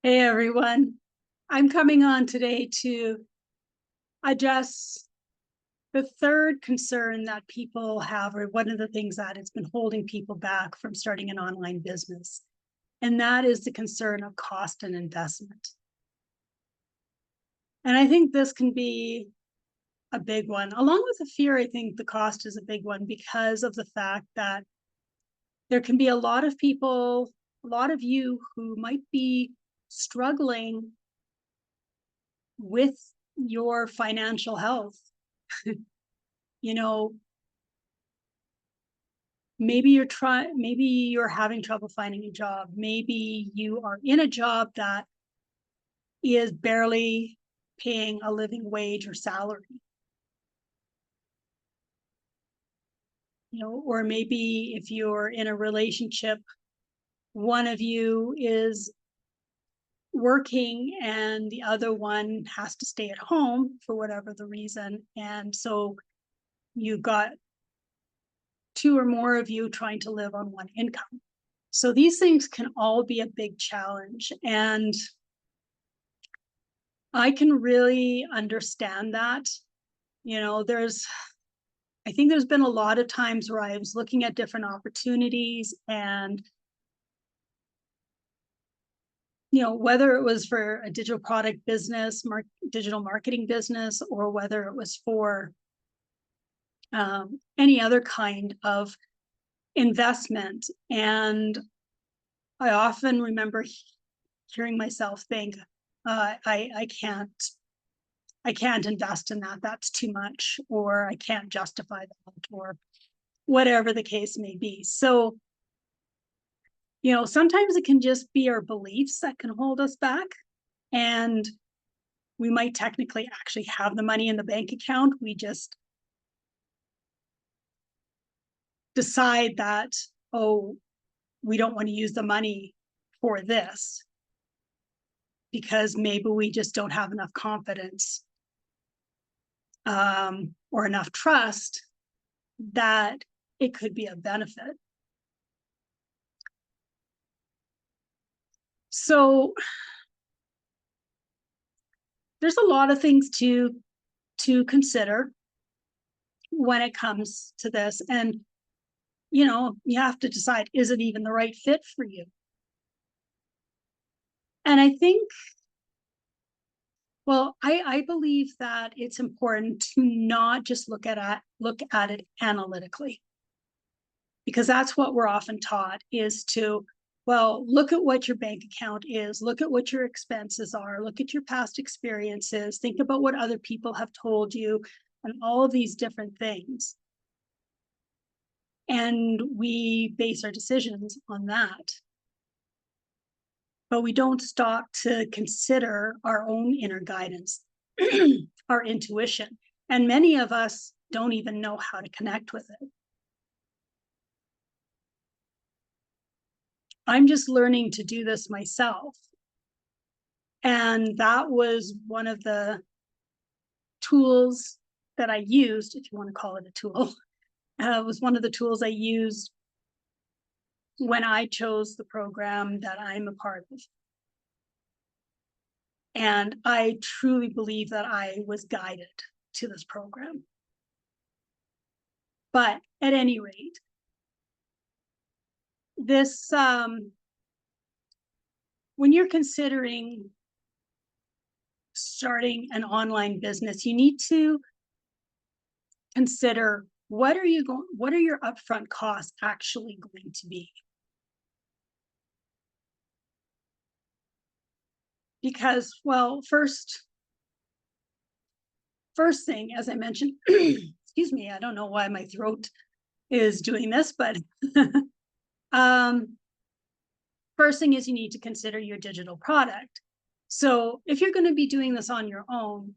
Hey everyone, I'm coming on today to address the third concern that people have, or one of the things that has been holding people back from starting an online business. And that is the concern of cost and investment. And I think this can be a big one. Along with the fear, I think the cost is a big one because of the fact that there can be a lot of people, a lot of you who might be struggling with your financial health. You know, maybe you're having trouble finding a job. Maybe you are in a job that is barely paying a living wage or salary. Or maybe if you're in a relationship, one of you is working and the other one has to stay at home for whatever the reason. And so you've got two or more of you trying to live on one income. So these things can all be a big challenge. And I can really understand that. I think there's been a lot of times where I was looking at different opportunities and, whether it was for a digital product business, digital marketing business, or whether it was for any other kind of investment. And I often remember hearing myself think, I can't invest in that. That's too much, or I can't justify that, or whatever the case may be. So, sometimes it can just be our beliefs that can hold us back. And we might technically actually have the money in the bank account. We just decide that, oh, we don't want to use the money for this because maybe we just don't have enough confidence or enough trust that it could be a benefit. So there's a lot of things to consider when it comes to this. And, you have to decide, is it even the right fit for you? And I think, I believe that it's important to not just look at it analytically, because that's what we're often taught is to, look at what your bank account is, look at what your expenses are, look at your past experiences, think about what other people have told you, and all of these different things. And we base our decisions on that. But we don't stop to consider our own inner guidance, our intuition. And many of us don't even know how to connect with it. I'm just learning to do this myself. And that was one of the tools that I used, if you want to call it a tool. It was one of the tools I used when I chose the program that I'm a part of. And I truly believe that I was guided to this program. But at any rate, this, when you're considering starting an online business, you need to consider what are your upfront costs actually going to be? Because, first thing, as I mentioned, excuse me, I don't know why my throat is doing this, but first thing is you need to consider your digital product. So if you're going to be doing this on your own,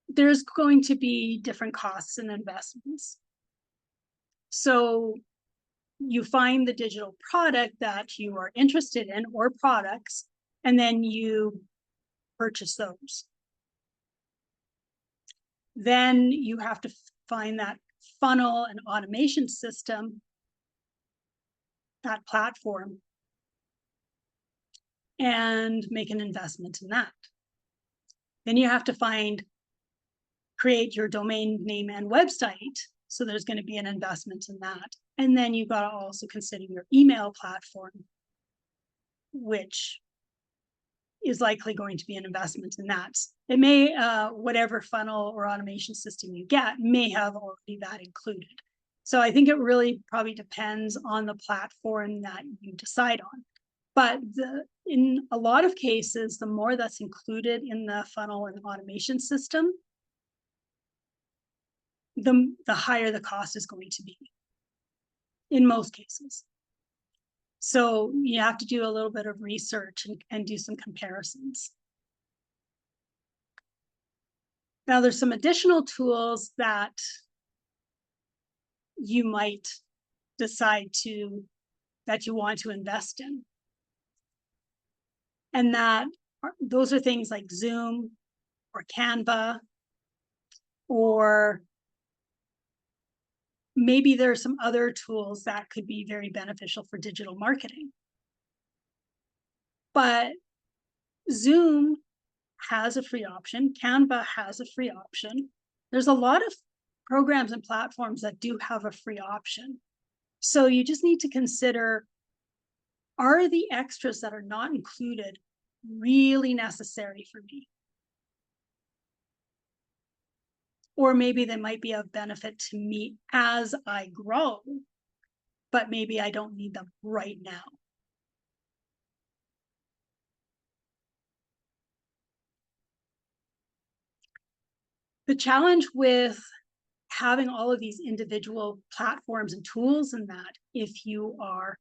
there's going to be different costs and investments. So you find the digital product that you are interested in, or products, and then you purchase those. Then you have to find that funnel and automation system, that platform, and make an investment in that. Then you have to create your domain name and website. So there's going to be an investment in that. And then you've got to also consider your email platform, which is likely going to be an investment in that. It may, whatever funnel or automation system you get may have already that included. So I think it really probably depends on the platform that you decide on. But in a lot of cases, the more that's included in the funnel and automation system, the higher the cost is going to be in most cases. So you have to do a little bit of research and do some comparisons. Now, there's some additional tools that you might decide that you want to invest in. And those are things like Zoom or Canva, or maybe there are some other tools that could be very beneficial for digital marketing. But Zoom has a free option. Canva has a free option. There's a lot of programs and platforms that do have a free option. So you just need to consider, are the extras that are not included really necessary for me? Or maybe they might be of benefit to me as I grow, but maybe I don't need them right now. The challenge with having all of these individual platforms and tools in that, if you are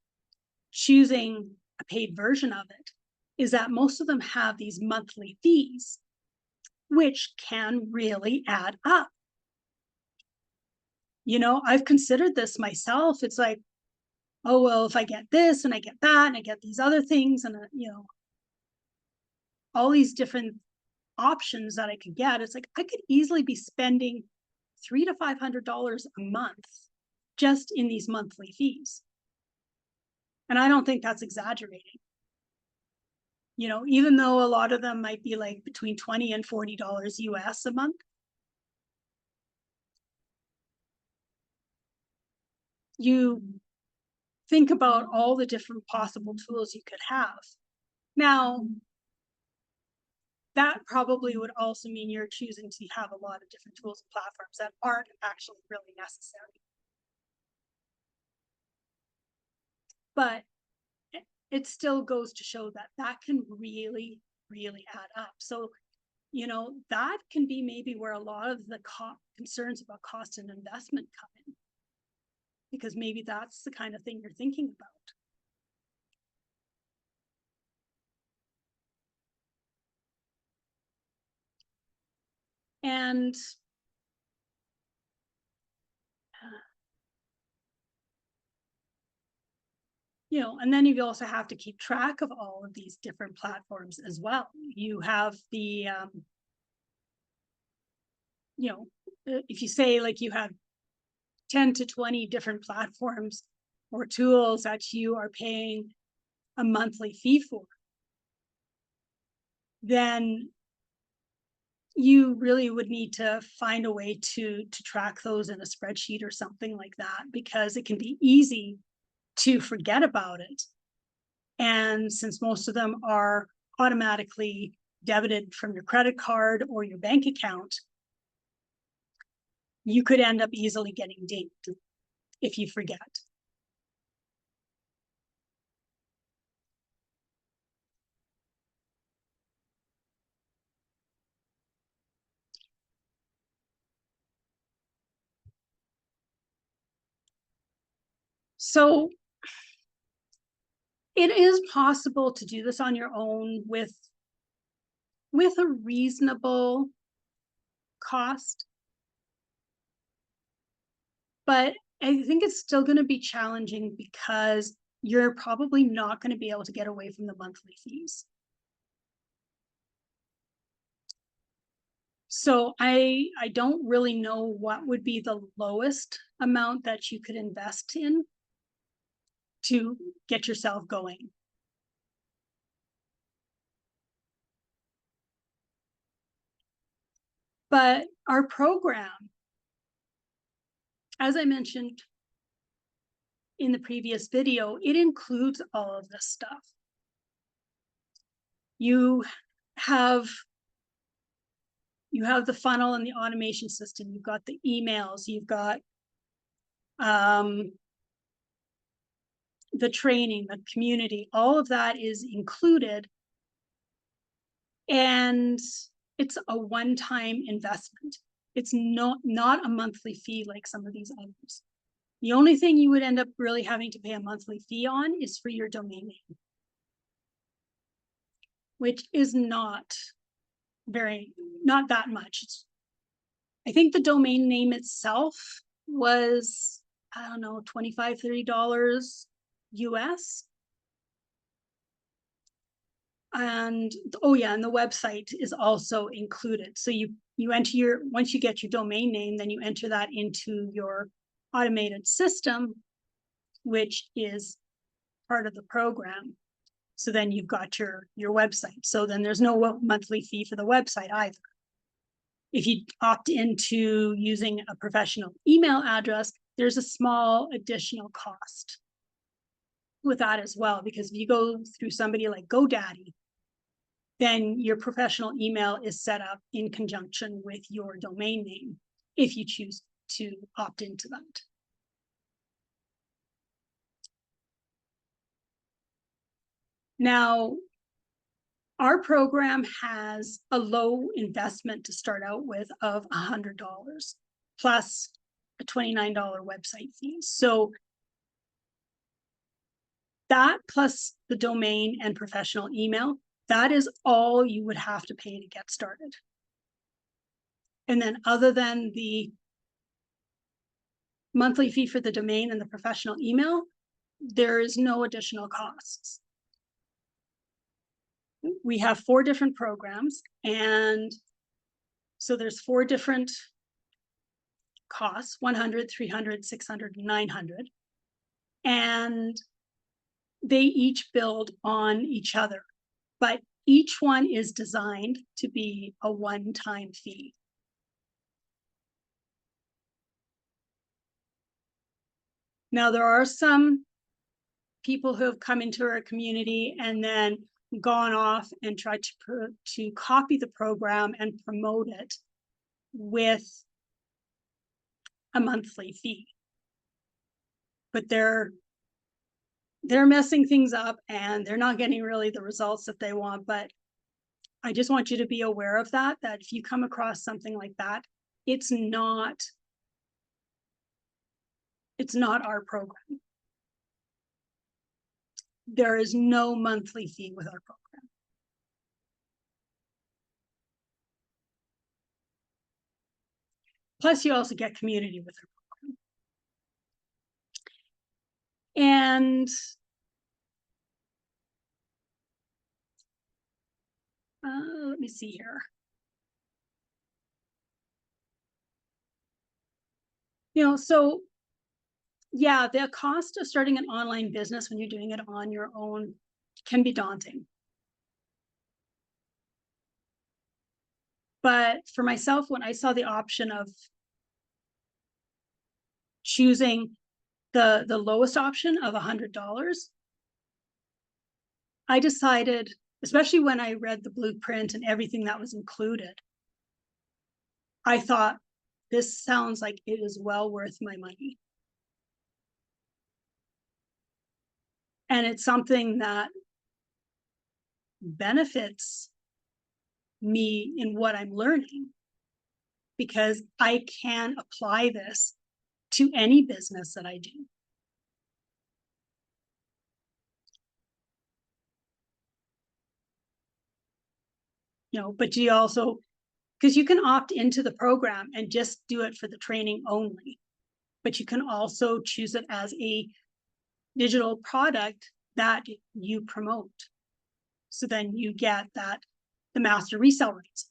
choosing a paid version of it, is that most of them have these monthly fees, which can really add up. You know, I've considered this myself. It's like, oh, well, if I get this and I get that and I get these other things and, all these different options that I could get, it's like I could easily be spending $300 to $500 a month just in these monthly fees. And I don't think that's exaggerating. Even though a lot of them might be like between $20 and $40 US a month, you think about all the different possible tools you could have. Now, that probably would also mean you're choosing to have a lot of different tools and platforms that aren't actually really necessary. But it still goes to show that can really, really add up. So, that can be maybe where a lot of the concerns about cost and investment come in, because maybe that's the kind of thing you're thinking about. And and then you also have to keep track of all of these different platforms as well. You have the, if you say like you have 10 to 20 different platforms or tools that you are paying a monthly fee for, then you really would need to find a way to track those in a spreadsheet or something like that, because it can be easy to forget about it. And since most of them are automatically debited from your credit card or your bank account, you could end up easily getting dinged if you forget. So it is possible to do this on your own with a reasonable cost, but I think it's still going to be challenging because you're probably not going to be able to get away from the monthly fees. So I don't really know what would be the lowest amount that you could invest in to get yourself going. But our program, as I mentioned in the previous video, it includes all of this stuff. You have the funnel and the automation system, you've got the emails, you've got the training, the community, all of that is included. And it's a one-time investment. It's not a monthly fee like some of these others. The only thing you would end up really having to pay a monthly fee on is for your domain name, which is not that much. I think the domain name itself was, I don't know, $25, $30 US. And oh yeah, and the website is also included. So you enter once you get your domain name, then you enter that into your automated system, which is part of the program. So then you've got your website. So then there's no monthly fee for the website either. If you opt into using a professional email address, there's a small additional cost with that as well, because if you go through somebody like GoDaddy, then your professional email is set up in conjunction with your domain name if you choose to opt into that. Now, our program has a low investment to start out with of $100 plus a $29 website fee. So that plus the domain and professional email, that is all you would have to pay to get started. And then other than the monthly fee for the domain and the professional email, there is no additional costs. We have 4 different programs, and so there's 4 different costs: 100, 300, 600, 900. And they each build on each other, but each one is designed to be a one-time fee. Now, there are some people who have come into our community and then gone off and tried to copy the program and promote it with a monthly fee. But they're messing things up and they're not getting really the results that they want. But I just want you to be aware of that if you come across something like that, it's not our program. There is no monthly fee with our program. Plus, you also get community with our program. And let me see here. So yeah, the cost of starting an online business when you're doing it on your own can be daunting. But for myself, when I saw the option of choosing the lowest option of $100, I decided, especially when I read the blueprint and everything that was included, I thought, this sounds like it is well worth my money. And it's something that benefits me in what I'm learning, because I can apply this to any business that I do. But you also, because you can opt into the program and just do it for the training only, but you can also choose it as a digital product that you promote. So then you get the master resale rights.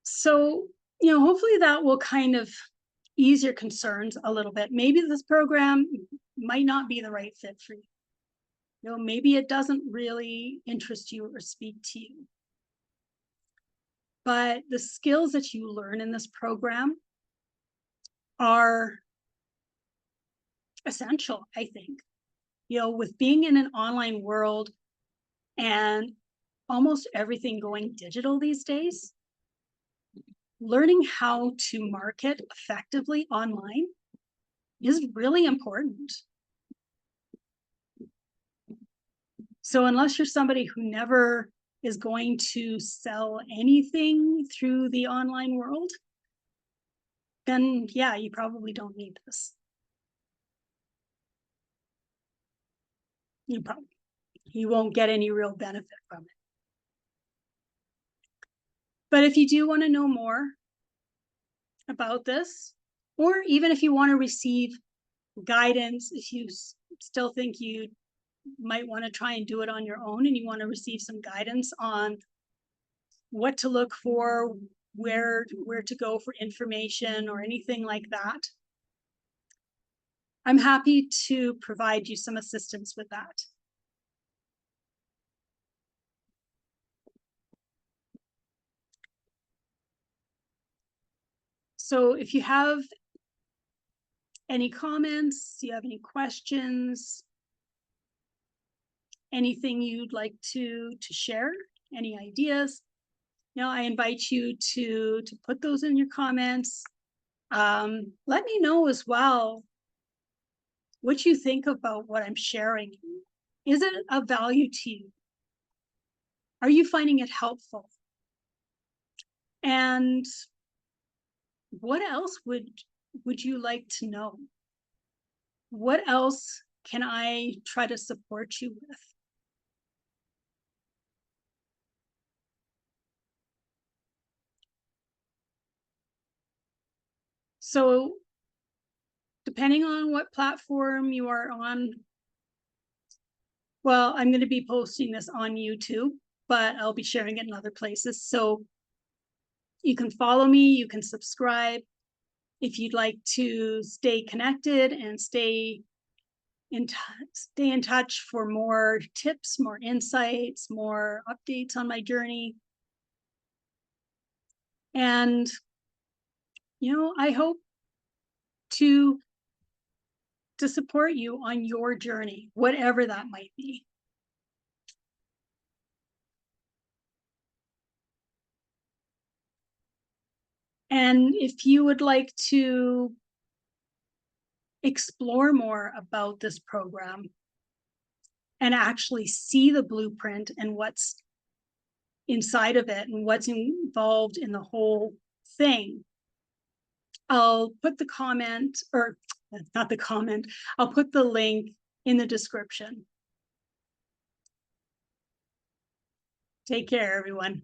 So, hopefully that will kind of ease your concerns a little bit. Maybe this program might not be the right fit for you. You know, maybe it doesn't really interest you or speak to you. But the skills that you learn in this program are essential, I think. You know, with being in an online world and almost everything going digital these days, learning how to market effectively online is really important. So unless you're somebody who never is going to sell anything through the online world, then yeah, you probably don't need this. You won't get any real benefit from it. But if you do want to know more about this, or even if you want to receive guidance, if you still think you might want to try and do it on your own and you want to receive some guidance on what to look for, where to go for information or anything like that, I'm happy to provide you some assistance with that. So if you have any comments, you have any questions, anything you'd like to share, any ideas, you know, I invite you to put those in your comments. Let me know as well what you think about what I'm sharing. Is it of value to you? Are you finding it helpful? And what else would you like to know? What else can I try to support you with? So depending on what platform you are on, well, I'm going to be posting this on YouTube, but I'll be sharing it in other places. So you can follow me, you can subscribe. If you'd like to stay connected and stay in touch for more tips, more insights, more updates on my journey. And, you know, I hope to support you on your journey, whatever that might be. And if you would like to explore more about this program and actually see the blueprint and what's inside of it and what's involved in the whole thing, I'll put the comment, or not the comment, I'll put the link in the description. Take care, everyone.